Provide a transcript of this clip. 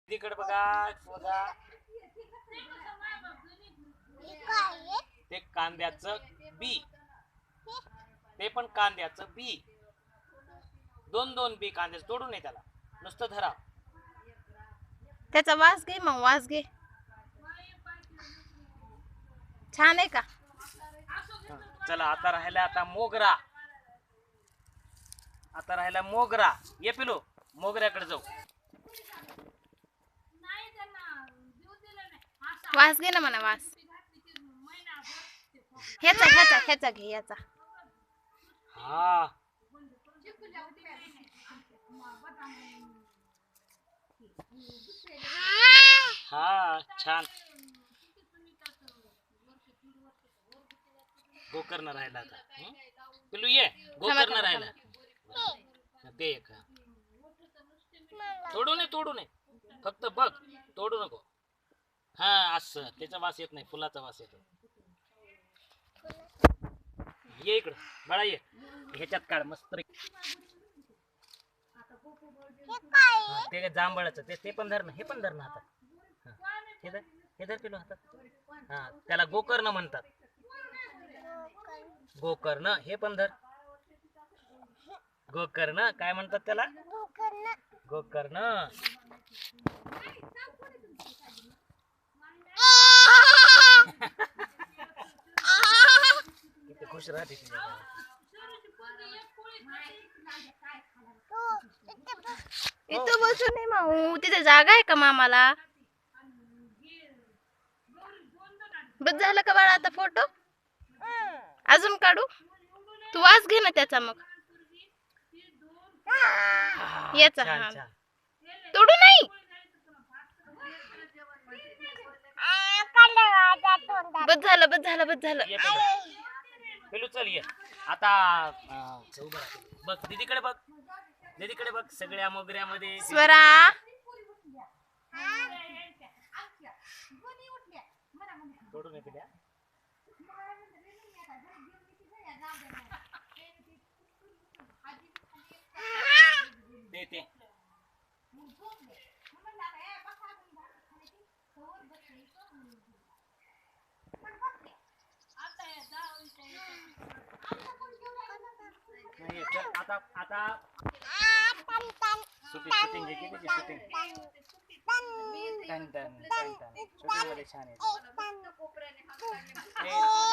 तिकडे बघा बघा ते कांद्याचं बी, ते पण कांद्याचं बी, दोन दोन बी कांद्याचं तोडून नाही त्याला नुसतं धरा. त्याचा वास घे, मग वास घे. छान आहे का? चला आता राहिला आता मोगरा. आता राहिला मोगरा. ये पिलो मोगऱ्याकडे जाऊ. वास घे ना म्हणा, वास. ह्याचा ह्याचा ह्याचा घे, याचा. हा हा छान. गोकर्ण राहिला आता. पिलू ये गोकर्ण राहिला. ते एक तोडू नये, तोडू नये, फक्त बघ, तोडू नको. हा असं त्याचा वास येत नाही, फुलाचा वास येतो. ये इकडं बाळा, ये ह्याच्यात काढ मस्त. ते जांभळाचं ते पण धर ना, हे पण धर ना हातात. हे धर पिलू हातात. हा त्याला गोकर्ण म्हणतात. गोकर्ण हे पण धर. गोकर्ण काय म्हणतात त्याला? गोकर्ण. किती खुश राहते ती. इथं बसून नाही माऊ, तिथे जागा आहे का मामाला? बस झालं का बाळा आता फोटो? अजून काढू? तू वास घे ना त्याचा मग. याचा हा. तोडू नाही. बस झालं, बस झालं, बस झालं. पिलू चल ये आता. बघ दीदीकडे बघ, दीदीकडे बघ. सगळ्या मोगऱ्यामध्ये स्वरा. तोडून येते द्या. ते आता आता शूटिंग घे, किती शूटिंग टन टन टन टन शूटिंग मध्ये छान आहे.